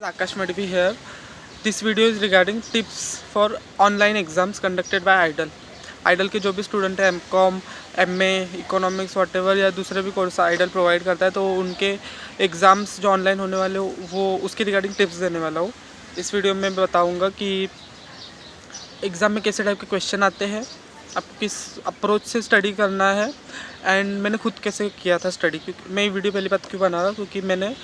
Akash Madhvi here. This video is regarding tips for online exams conducted by IDLE. IDLE के जो भी student है MCOM, MA, economics whatever या दूसरे भी कोर्स IDLE प्रोवाइड करता है, तो उनके एग्ज़ाम्स जो ऑनलाइन होने वाले हो वो उसके रिगार्डिंग टिप्स देने वाला हूँ। इस वीडियो में बताऊँगा कि एग्ज़ाम में कैसे टाइप के क्वेश्चन आते हैं, आपको किस अप्रोच से स्टडी करना है, एंड मैंने खुद कैसे किया था स्टडी। क्योंकि मैं ये वीडियो पहली बात क्यों बना रहा हूँ, क्योंकि मैंने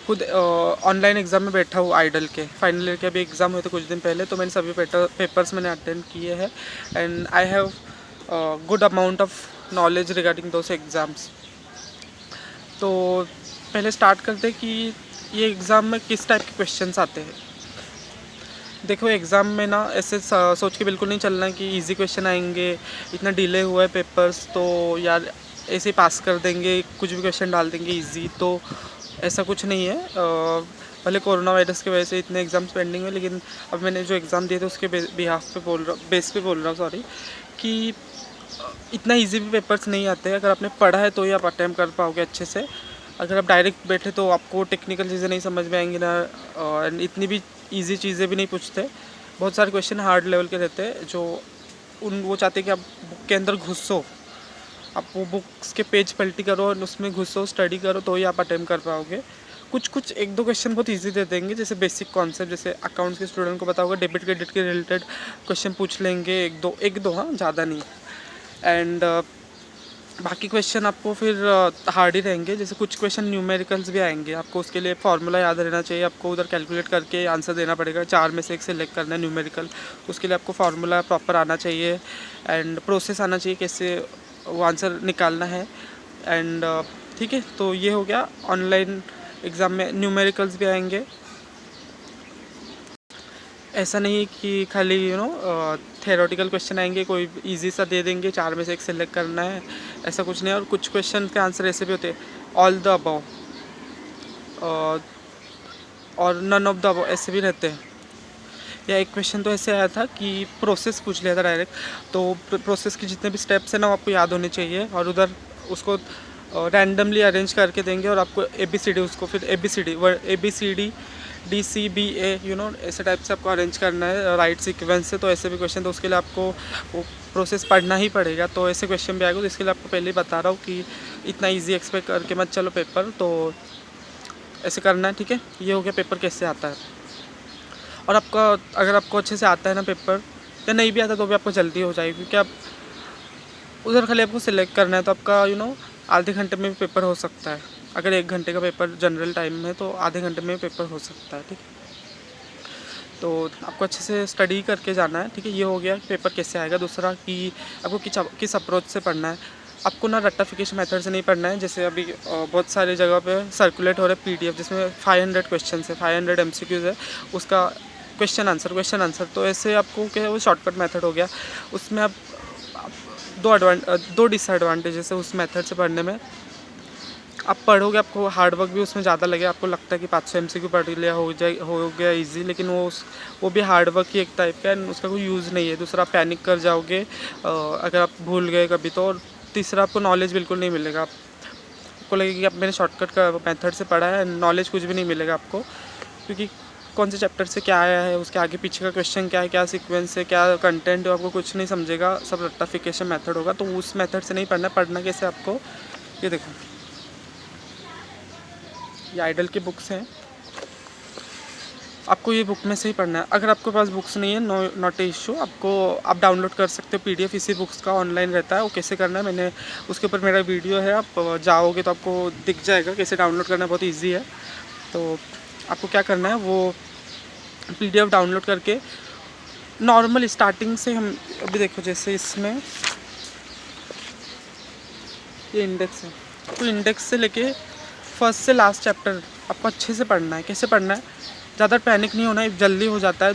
खुद ऑनलाइन एग्ज़ाम में बैठा हूँ IDLE के। फाइनल ईयर के अभी एग्ज़ाम हुए थे कुछ दिन पहले, तो मैंने सभी पेपर्स मैंने अटेंड किए हैं and I have good amount of knowledge regarding those exams. तो पहले स्टार्ट करते हैं कि ये एग्ज़ाम में किस टाइप के क्वेश्चंस आते हैं। देखो, एग्ज़ाम में ना ऐसे सोच के बिल्कुल नहीं चलना है कि इजी क्वेश्चन आएंगे, इतना डिले हुआ है पेपर्स तो यार ऐसे ही पास कर देंगे, कुछ भी क्वेश्चन डाल देंगे इजी। तो ऐसा कुछ नहीं है। भले कोरोना वायरस की वजह से इतने एग्ज़ाम्स पेंडिंग है, लेकिन अब मैंने जो एग्ज़ाम दिए थे उसके बेस पे बोल रहा हूँ सॉरी, कि इतना इजी भी पेपर्स नहीं आते हैं। अगर आपने पढ़ा है तो ही आप अटैम्प्ट कर पाओगे अच्छे से। अगर आप डायरेक्ट बैठे तो आपको टेक्निकल चीज़ें नहीं समझ में आएंगी ना, और इतनी भी इजी चीज़ें भी नहीं पूछते। बहुत सारे क्वेश्चन हार्ड लेवल के रहते हैं, जो वो चाहते हैं कि आप बुक के अंदर घुसो, आप वो बुक्स के पेज पलटी करो और उसमें घुसो, स्टडी करो, तो ही आप अटेम्प्ट कर पाओगे। कुछ एक दो क्वेश्चन बहुत इजी दे देंगे, जैसे बेसिक कॉन्सेप्ट, जैसे अकाउंट्स के स्टूडेंट को पता होगा डेबिट क्रेडिट के रिलेटेड क्वेश्चन पूछ लेंगे, एक दो हाँ, ज़्यादा नहीं। एंड बाकी क्वेश्चन आपको फिर हार्ड ही रहेंगे। जैसे कुछ क्वेश्चन न्यूमेरिकल्स भी आएंगे, आपको उसके लिए फार्मूला याद रहना चाहिए, आपको उधर कैलकुलेट करके आंसर देना पड़ेगा। 4 में से एक सिलेक्ट करना है न्यूमेरिकल, उसके लिए आपको फार्मूला प्रॉपर आना चाहिए एंड प्रोसेस आना चाहिए कैसे वो आंसर निकालना है। एंड ठीक है, तो ये हो गया। ऑनलाइन एग्ज़ाम में न्यूमेरिकल्स भी आएंगे। ऐसा नहीं है कि खाली थेरोटिकल क्वेश्चन आएंगे, कोई इजी सा दे देंगे, 4 में से एक सिलेक्ट करना है, ऐसा कुछ नहीं है। और कुछ क्वेश्चन के आंसर ऐसे भी होते हैं, ऑल द अबव और नन ऑफ द अबव, ऐसे भी रहते हैं। या एक क्वेश्चन तो ऐसे आया था कि प्रोसेस पूछ लिया था डायरेक्ट, तो प्रोसेस के जितने भी स्टेप्स हैं ना वो आपको याद होने चाहिए, और उधर उसको रैंडमली अरेंज करके देंगे और आपको ABCD, उसको फिर ABCD DCBA ऐसे टाइप से आपको अरेंज करना है राइट सीक्वेंस से। तो ऐसे भी क्वेश्चन, तो उसके लिए आपको वो प्रोसेस पढ़ना ही पड़ेगा। तो ऐसे क्वेश्चन भी आएगा, तो इसके लिए आपको पहले ही बता रहा हूँ कि इतना इजी एक्सपेक्ट करके मत चलो पेपर, तो ऐसे करना है। ठीक है, ये हो गया पेपर कैसे आता है। और अगर आपको अच्छे से आता है ना पेपर, या नहीं भी आता तो भी आपको जल्दी हो जाएगी, क्योंकि आप उधर खाली आपको सिलेक्ट करना है, तो आपका आधे घंटे में भी पेपर हो सकता है। अगर 1 घंटे का पेपर जनरल टाइम में, तो आधे घंटे में पेपर हो सकता है। ठीक है, तो आपको अच्छे से स्टडी करके जाना है। ठीक है, ये हो गया पेपर कैसे आएगा। दूसरा कि आपको किस अप्रोच से पढ़ना है। आपको ना रट्टाफिकेशन मेथड से नहीं पढ़ना है। जैसे अभी बहुत सारी जगह पे सर्कुलेट हो रहा है PDF, जिसमें 500 क्वेश्चन है, 500 MCQs है, उसका क्वेश्चन आंसर। तो ऐसे आपको क्या है, वो शॉर्टकट मेथड हो गया। उसमें आप दो डिसएडवांटेजेस है उस मेथड से पढ़ने में। आप पढ़ोगे, आपको हार्ड वर्क भी उसमें ज़्यादा लगे। आपको लगता है कि 500 MCQ पढ़ लिया, हो गया इजी, लेकिन वो भी हार्ड वर्क ही एक टाइप का है, उसका कोई यूज़ नहीं है। दूसरा, आप पैनिक कर जाओगे अगर आप भूल गए कभी तो। और तीसरा, आपको नॉलेज बिल्कुल नहीं मिलेगा। आपको लगेगा कि आप मैंने शॉर्टकट का मेथड से पढ़ा है, नॉलेज कुछ भी नहीं मिलेगा आपको, क्योंकि कौन से चैप्टर से क्या आया है, उसके आगे पीछे का क्वेश्चन क्या है, क्या सीक्वेंस है, क्या कंटेंट है, आपको कुछ नहीं समझेगा। सब रट्टाफिकेशन मेथड होगा। तो उस मेथड से नहीं पढ़ना कैसे आपको, ये देखो, ये IDLE की बुक्स हैं, आपको ये बुक में से ही पढ़ना है। अगर आपके पास बुक्स नहीं है, नॉट ए इशू, आप डाउनलोड कर सकते हो PDF, इसी बुक्स का ऑनलाइन रहता है। वो कैसे करना है, मैंने उसके ऊपर मेरा वीडियो है, आप जाओगे तो आपको दिख जाएगा कैसे डाउनलोड करना है, बहुत ईजी है। तो आपको क्या करना है, वो PDF डाउनलोड करके नॉर्मल स्टार्टिंग से, हम अभी देखो जैसे इसमें ये इंडेक्स है, तो इंडेक्स से लेके फर्स्ट से लास्ट चैप्टर आपको अच्छे से पढ़ना है। कैसे पढ़ना है, ज़्यादा पैनिक नहीं होना है, जल्दी हो जाता है,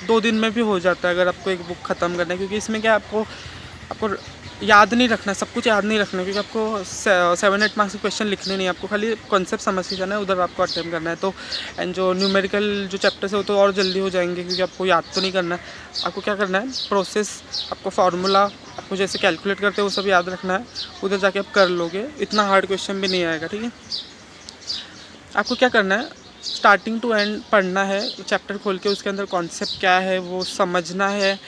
दो दिन में भी हो जाता है अगर आपको एक बुक ख़त्म करना है। क्योंकि इसमें क्या आपको याद नहीं रखना है, सब कुछ याद नहीं रखना है, क्योंकि आपको 7-8 मार्क्स के क्वेश्चन लिखने नहीं है, आपको खाली कॉन्सेप्ट समझ के जाना है, उधर आपको अटेम्प्ट करना है। तो एंड जो न्यूमेरिकल जो चैप्टर्स है वो तो और जल्दी हो जाएंगे, क्योंकि आपको याद तो नहीं करना है। आपको क्या करना है, प्रोसेस, आपको फार्मूला, आपको जैसे कैलकुलेट करते हैं वो सब याद रखना है, उधर जाके आप कर लोगे, इतना हार्ड क्वेश्चन भी नहीं आएगा। ठीक है, आपको क्या करना है, स्टार्टिंग टू एंड पढ़ना है, चैप्टर खोल के उसके अंदर कॉन्सेप्ट क्या है वो समझना है,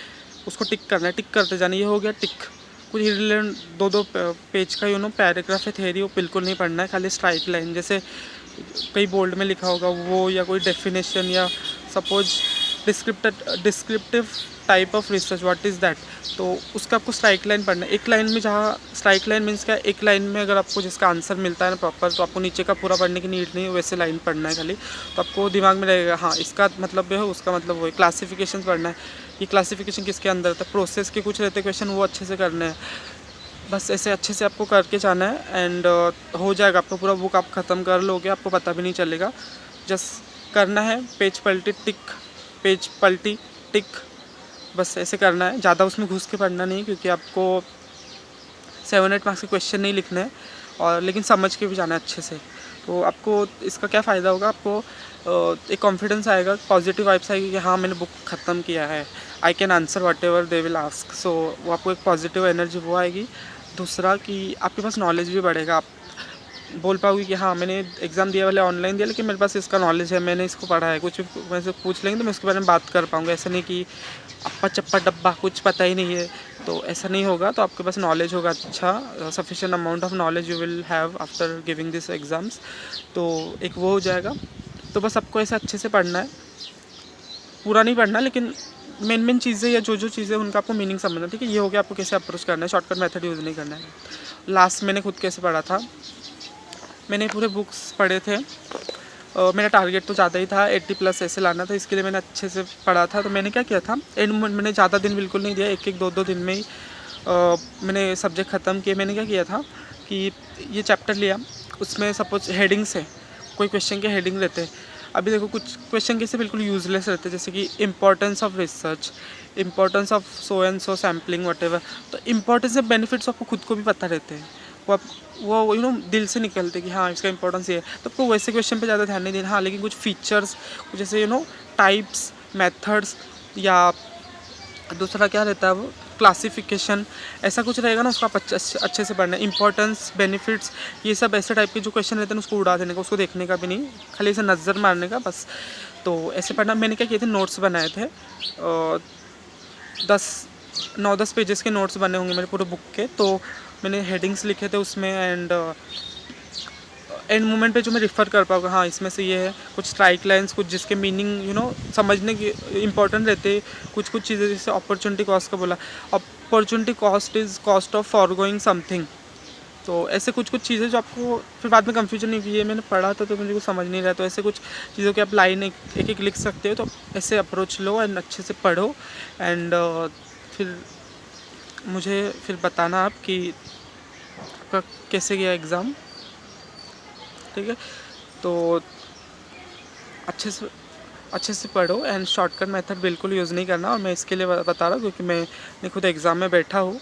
उसको टिक करना है, टिक करते जाना। ये हो गया टिक। कुछ रिलेवेंट दो पेज का पैराग्राफ है थेरी, वो बिल्कुल नहीं पढ़ना है, खाली स्ट्राइट लाइन जैसे कई बोल्ड में लिखा होगा वो, या कोई डेफिनेशन, या suppose descriptive type of research what is that, तो उसका आपको स्ट्राइक लाइन पढ़ना है। एक लाइन में, जहाँ स्ट्राइक लाइन मीन्स क्या, एक लाइन में अगर आपको जिसका आंसर मिलता है ना प्रॉपर, तो आपको नीचे का पूरा पढ़ने की नीड नहीं है, वैसे लाइन पढ़ना है खाली, तो आपको दिमाग में रहेगा हाँ इसका मतलब है, उसका मतलब वो है। क्लासिफिकेशन पढ़ना है, ये क्लासिफिकेशन किसके अंदर था, प्रोसेस के कुछ रहते क्वेश्चन, वो अच्छे से करने हैं। बस ऐसे अच्छे से आपको करके जाना है एंड हो जाएगा आपका पूरा बुक, आप ख़त्म कर लोगे, आपको पता भी नहीं चलेगा। जस्ट करना है, पेज पलटी टिक, पेज पलटी टिक, बस ऐसे करना है। ज़्यादा उसमें घुस के पढ़ना नहीं, क्योंकि आपको 7-8 मार्क्स के क्वेश्चन नहीं लिखने हैं, और लेकिन समझ के भी जाना है अच्छे से। तो आपको इसका क्या फ़ायदा होगा, आपको एक कॉन्फिडेंस आएगा, पॉजिटिव वाइब्स आएगी कि हाँ मैंने बुक ख़त्म किया है, I can answer whatever they will ask. So वो आपको एक पॉजिटिव एनर्जी वो आएगी। दूसरा कि आपके पास नॉलेज भी बढ़ेगा, आप बोल पाओगे कि हाँ मैंने एग्ज़ाम दिया, वाले ऑनलाइन दिया, लेकिन मेरे पास इसका नॉलेज है, मैंने इसको पढ़ा है, कुछ भी वैसे पूछ लेंगे तो मैं उसके बारे में बात कर पाऊँगा। ऐसा नहीं कि अप्पा चप्पा डब्बा कुछ पता ही नहीं है, तो ऐसा नहीं होगा। तो आपके पास नॉलेज होगा अच्छा, sufficient amount of knowledge you will have after giving this exams, तो एक वो हो जाएगा। तो बस आपको ऐसे अच्छे से पढ़ना है, पूरा नहीं पढ़ना, लेकिन मेन चीज़ें या जो चीज़ें उनका आपको मीनिंग समझना, ठीक है। ये हो गया आपको कैसे अप्रोच करना है, शॉर्टकट मेथड यूज़ नहीं करना है। लास्ट मैंने खुद कैसे पढ़ा था, मैंने पूरे बुक्स पढ़े थे, मेरा टारगेट तो ज़्यादा ही था, 80+ ऐसे लाना था, इसके लिए मैंने अच्छे से पढ़ा था। तो मैंने क्या किया था, एंड मैंने ज़्यादा दिन बिल्कुल नहीं दिया, एक 2 दिन में ही मैंने सब्जेक्ट ख़त्म किए। मैंने क्या किया था कि ये चैप्टर लिया, उसमें सपोज हेडिंग्स है, कोई क्वेश्चन के हेडिंग रहते हैं। अभी देखो कुछ क्वेश्चन कैसे बिल्कुल यूजलेस रहते हैं, जैसे कि importance of research, importance of so and so sampling whatever. तो इंपॉर्टेंस ऑफ बेनिफिट्स आपको खुद को भी पता रहते हैं, वो दिल से निकलते कि हाँ इसका इंपॉर्टेंस ये है। तो आपको वैसे क्वेश्चन पे ज़्यादा ध्यान नहीं देना। हाँ लेकिन कुछ फीचर्स, कुछ जैसे टाइप्स, मेथड्स, या दूसरा क्या रहता है वो क्लासिफिकेशन, ऐसा कुछ रहेगा ना, उसको आप अच्छे से पढ़ना है। इंपॉर्टेंस, बेनिफिट्स, ये सब ऐसे टाइप के जो क्वेश्चन रहते हैं उसको उड़ा देने का, उसको देखने का भी नहीं, खाली ऐसे नज़र मारने का बस। तो ऐसे पढ़ना। मैंने क्या किए थे, नोट्स बनाए थे, 9-10 पेजेस के नोट्स बने होंगे मेरे पूरे बुक के। तो मैंने हेडिंग्स लिखे थे उसमें, एंड मोमेंट पे जो मैं रिफ़र कर पाऊँगा, हाँ इसमें से ये है, कुछ स्ट्राइक लाइंस, कुछ जिसके मीनिंग समझने की इंपॉर्टेंट रहते हैं। कुछ चीज़ें जैसे अपॉर्चुनिटी कॉस्ट का बोला, opportunity cost is cost of forgoing something. तो ऐसे कुछ चीज़ें जो आपको फिर बाद में कंफ्यूजन नहीं, ये मैंने पढ़ा था तो मुझे कुछ समझ नहीं रहा, तो ऐसे कुछ चीज़ों की आप लाइन एक लिख सकते हो। तो ऐसे अप्रोच लो एंड अच्छे से पढ़ो, एंड फिर मुझे फिर बताना आप कि आपका कैसे गया एग्ज़ाम, ठीक है। तो अच्छे से पढ़ो एंड शॉर्टकट मेथड बिल्कुल यूज़ नहीं करना। और मैं इसके लिए बता रहा हूँ क्योंकि मैं खुद एग्ज़ाम में बैठा हूँ।